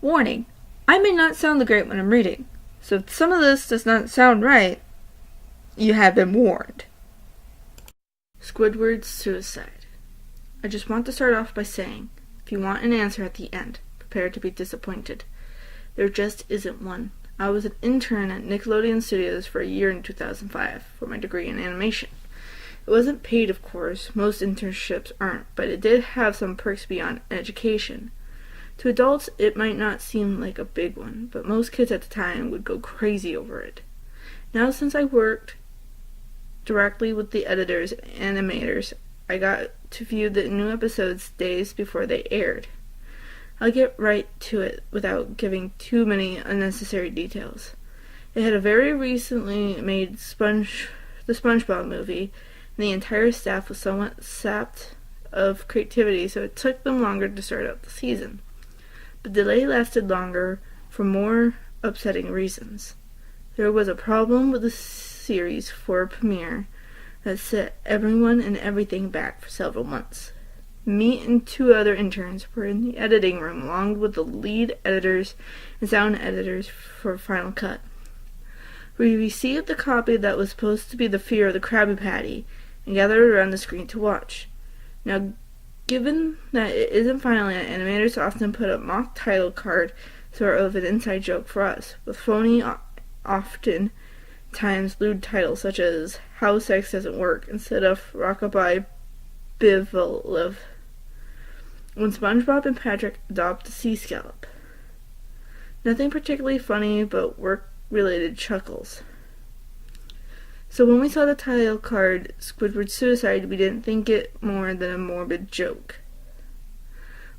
Warning: I may not sound the great when I'm reading, so if some of this does not sound right, you have been warned. Squidward's suicide. I just want to start off by saying, if you want an answer at the end, prepare to be disappointed. There just isn't one. I was an intern at Nickelodeon Studios for a year in 2005 for my degree in animation. It wasn't paid, of course. Most internships aren't, but it did have some perks beyond education. To adults, it might not seem like a big one, but most kids at the time would go crazy over it. Now, since I worked directly with the editors and animators, I got to view the new episodes days before they aired. I'll get right to it without giving too many unnecessary details. It had a very recently made the SpongeBob movie, and the entire staff was somewhat sapped of creativity, so it took them longer to start out the season. The delay lasted longer for more upsetting reasons. There was a problem with the series for a premiere that set everyone and everything back for several months. Me and two other interns were in the editing room along with the lead editors and sound editors for Final Cut. We received the copy that was supposed to be the Fear of the Krabby Patty and gathered around the screen to watch. Now, given that it isn't final yet, animators often put a mock title card, sort of an inside joke for us, with phony, often times lewd titles such as How Sex Doesn't Work instead of Rockabye Bivalve. When SpongeBob and Patrick adopt a sea scallop. Nothing particularly funny, but work-related chuckles. So when we saw the title card, Squidward's Suicide, we didn't think it more than a morbid joke.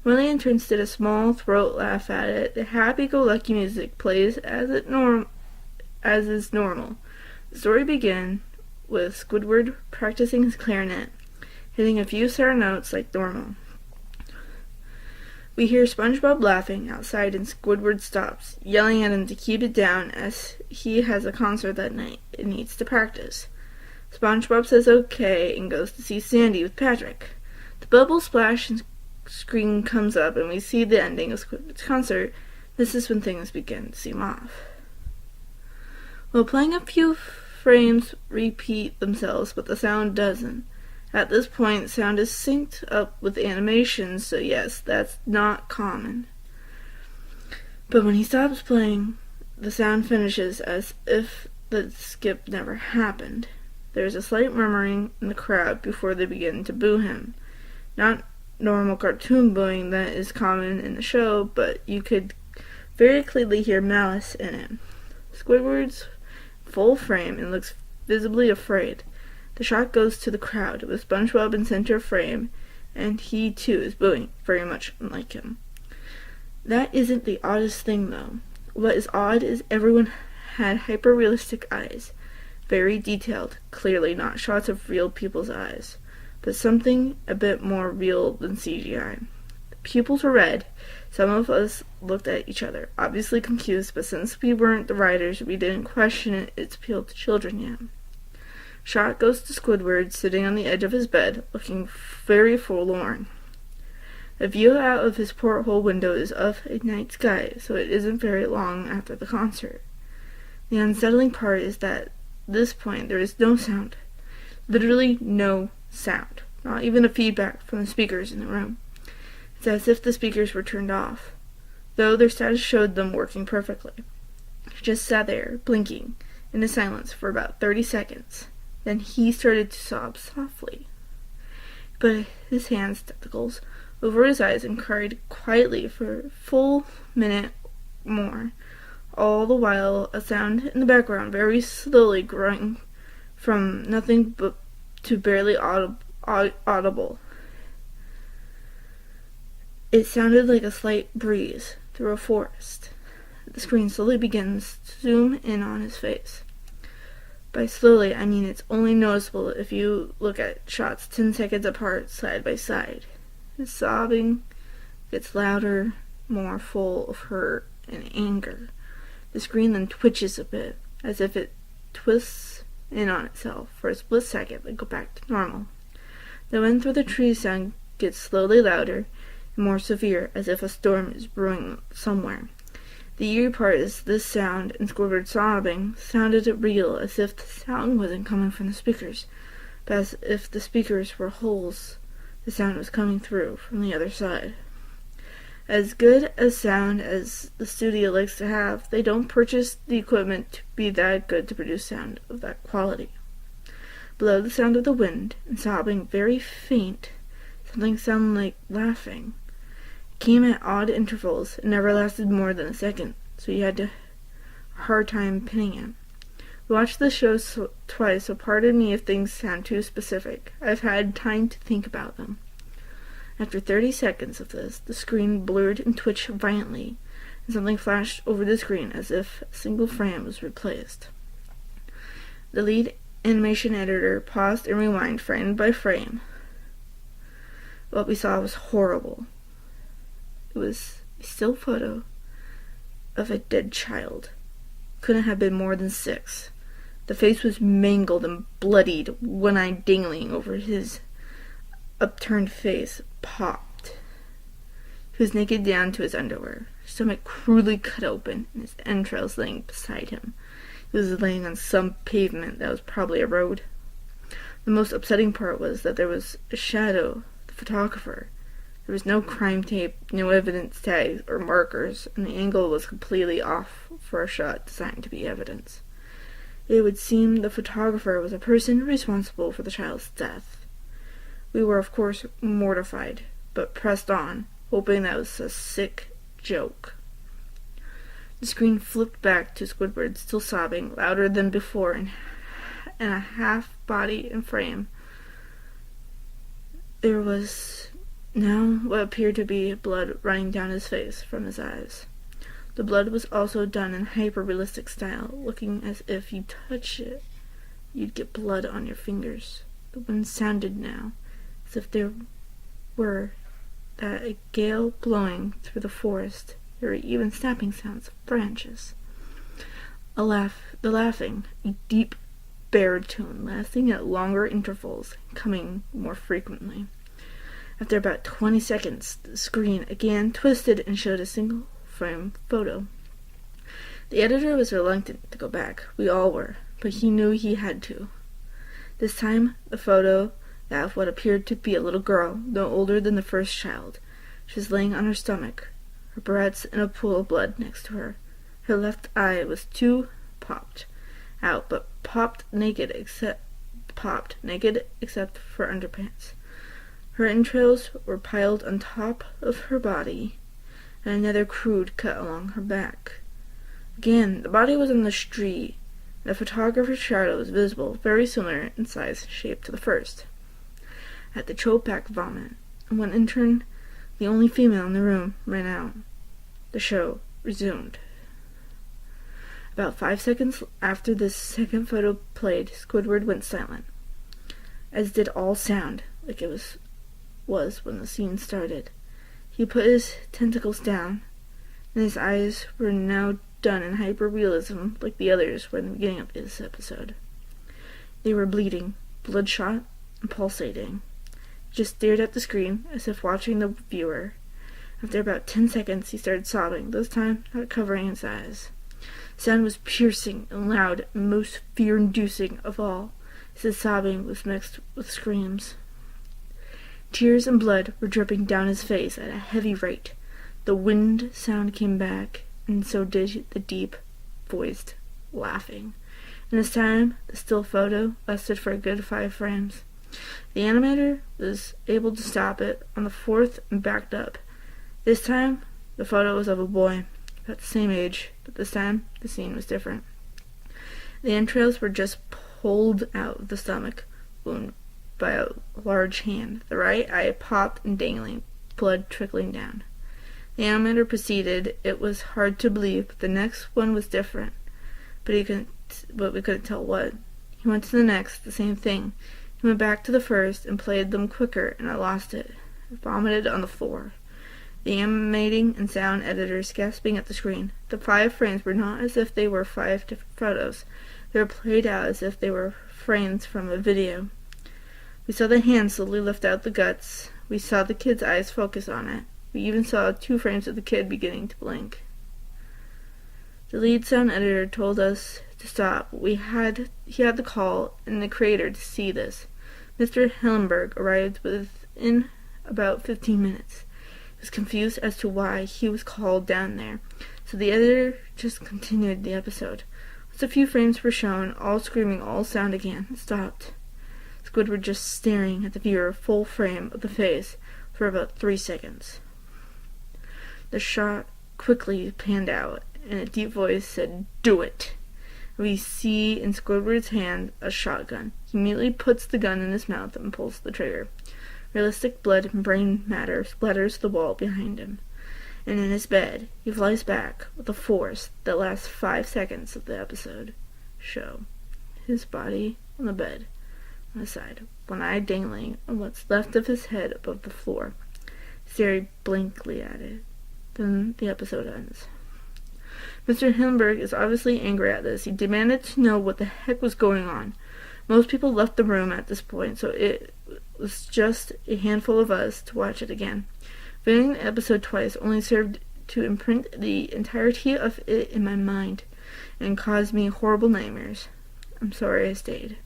One of the interns did a small throat laugh at it. The happy-go-lucky music plays as is normal. The story began with Squidward practicing his clarinet, hitting a few sour notes like normal. We hear SpongeBob laughing outside and Squidward stops, yelling at him to keep it down as he has a concert that night and needs to practice. SpongeBob says okay and goes to see Sandy with Patrick. The bubble splash and screen comes up and we see the ending of Squidward's concert. This is when things begin to seem off. While playing, a few frames repeat themselves, but the sound doesn't. At this point, sound is synced up with animation, so yes, that's not common. But when he stops playing, the sound finishes as if the skip never happened. There's a slight murmuring in the crowd before they begin to boo him. Not normal cartoon booing that is common in the show, but you could very clearly hear malice in it. Squidward's full frame and looks visibly afraid. The shot goes to the crowd, with SpongeBob in center frame, and he too is booing, very much unlike him. That isn't the oddest thing, though. What is odd is everyone had hyper-realistic eyes. Very detailed, clearly not shots of real people's eyes, but something a bit more real than CGI. The pupils were red. Some of us looked at each other, obviously confused, but since we weren't the writers, we didn't question its appeal to children yet. Shot goes to Squidward, sitting on the edge of his bed, looking very forlorn. The view out of his porthole window is of a night sky, so it isn't very long after the concert. The unsettling part is that at this point there is no sound. Literally no sound. Not even a feedback from the speakers in the room. It's as if the speakers were turned off, though their status showed them working perfectly. He just sat there, blinking, in the silence for about 30 seconds. Then he started to sob softly. He put his hands, tentacles, over his eyes and cried quietly for a full minute more, all the while a sound in the background very slowly growing from nothing but to barely audible. It sounded like a slight breeze through a forest. The screen slowly begins to zoom in on his face. By slowly, I mean it's only noticeable if you look at shots 10 seconds apart, side by side. His sobbing gets louder, more full of hurt and anger. The screen then twitches a bit, as if it twists in on itself for a split second, then go back to normal. The wind through the trees sound gets slowly louder, and more severe, as if a storm is brewing somewhere. The eerie part is this sound, and Squidward sobbing, sounded real, as if the sound wasn't coming from the speakers, but as if the speakers were holes the sound was coming through from the other side. As good a sound as the studio likes to have, they don't purchase the equipment to be that good to produce sound of that quality. Below the sound of the wind, and sobbing very faint, something sounded like laughing. It came at odd intervals, and never lasted more than a second, so you had a hard time pinning it. We watched the show twice, so pardon me if things sound too specific. I've had time to think about them. After 30 seconds of this, the screen blurred and twitched violently, and something flashed over the screen as if a single frame was replaced. The lead animation editor paused and rewound frame by frame. What we saw was horrible. It was a still photo of a dead child. Couldn't have been more than 6. The face was mangled and bloodied, one eye dangling over his upturned face popped. He was naked down to his underwear, his stomach crudely cut open, and his entrails laying beside him. He was laying on some pavement that was probably a road. The most upsetting part was that there was a shadow, the photographer. There was no crime tape, no evidence tags or markers, and the angle was completely off for a shot designed to be evidence. It would seem the photographer was a person responsible for the child's death. We were, of course, mortified, but pressed on, hoping that was a sick joke. The screen flipped back to Squidward, still sobbing, louder than before, in a half body and frame. There was now what appeared to be blood running down his face from his eyes. The blood was also done in hyper-realistic style, looking as if you touch it, you'd get blood on your fingers. The wind sounded now, as if there were a gale blowing through the forest. There were even snapping sounds of branches. The laughing, a deep baritone, lasting at longer intervals, coming more frequently. After about 20 seconds, the screen again twisted and showed a single-frame photo. The editor was reluctant to go back. We all were, but he knew he had to. This time, the photo of what appeared to be a little girl, no older than the first child. She was laying on her stomach, her breasts in a pool of blood next to her. Her left eye was too popped out, but popped naked except for underpants. Her entrails were piled on top of her body, and another crude cut along her back. Again, the body was on the street, and the photographer's shadow was visible, very similar in size and shape to the first. At the choke-back vomit, and when in turn the only female in the room ran out, the show resumed. About 5 seconds after this second photo played, Squidward went silent, as did all sound, like it was when the scene started. He put his tentacles down, and his eyes were now done in hyper-realism like the others were in the beginning of this episode. They were bleeding, bloodshot, and pulsating. He just stared at the screen as if watching the viewer. After about 10 seconds, he started sobbing, this time not covering his eyes. The sound was piercing and loud, and most fear-inducing of all, as his sobbing was mixed with screams. Tears and blood were dripping down his face at a heavy rate. The wind sound came back, and so did the deep-voiced laughing. And this time, the still photo lasted for a good 5 frames. The animator was able to stop it on the 4th and backed up. This time, the photo was of a boy, about the same age, but this time, the scene was different. The entrails were just pulled out of the stomach wound by a large hand. The right eye popped and dangling, blood trickling down. The animator proceeded. It was hard to believe, but the next one was different. But we couldn't tell what. He went to the next, the same thing. He went back to the first and played them quicker, and I lost it. I vomited on the floor. The animating and sound editors gasping at the screen. The 5 frames were not as if they were 5 different photos. They were played out as if they were frames from a video. We saw the hand slowly lift out the guts. We saw the kid's eyes focus on it. We even saw 2 frames of the kid beginning to blink. The lead sound editor told us to stop. He had the call and the creator to see this. Mr. Hillenberg arrived within about 15 minutes. He was confused as to why he was called down there, so the editor just continued the episode. Once a few frames were shown, all screaming, all sound again stopped. Squidward just staring at the viewer full frame of the face for about 3 seconds. The shot quickly panned out, and a deep voice said, "Do it!" We see in Squidward's hand a shotgun. He immediately puts the gun in his mouth and pulls the trigger. Realistic blood and brain matter splatters the wall behind him. And in his bed, he flies back with a force that lasts 5 seconds of the episode show. His body on the bed, on his side, one eye dangling on what's left of his head above the floor, staring blankly at it. Then the episode ends. Mr. Hillenberg is obviously angry at this. He demanded to know what the heck was going on. Most people left the room at this point, so it was just a handful of us to watch it again. Viewing the episode twice only served to imprint the entirety of it in my mind and caused me horrible nightmares. I'm sorry I stayed.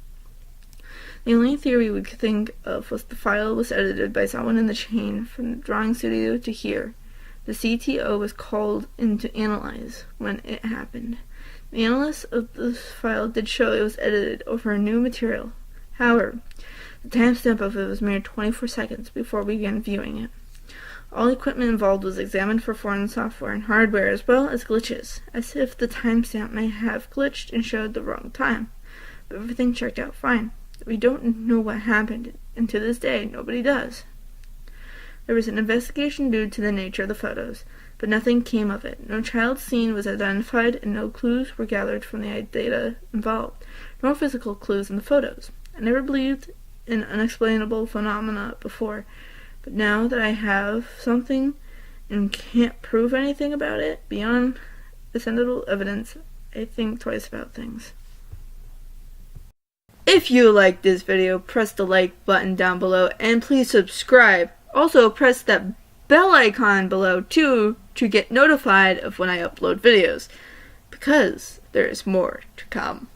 The only theory we could think of was the file was edited by someone in the chain from the drawing studio to here. The CTO was called in to analyze when it happened. The analyst of the file did show it was edited over new material. However, the timestamp of it was mere 24 seconds before we began viewing it. All equipment involved was examined for foreign software and hardware as well as glitches, as if the timestamp may have glitched and showed the wrong time. But everything checked out fine. We don't know what happened, and to this day, nobody does. There was an investigation due to the nature of the photos, but nothing came of it. No child scene was identified, and no clues were gathered from the data involved, nor physical clues in the photos. I never believed in unexplainable phenomena before, but now that I have something and can't prove anything about it beyond anecdotal evidence, I think twice about things. If you liked this video, press the like button down below and please subscribe. Also, press that bell icon below too to get notified of when I upload videos, because there is more to come.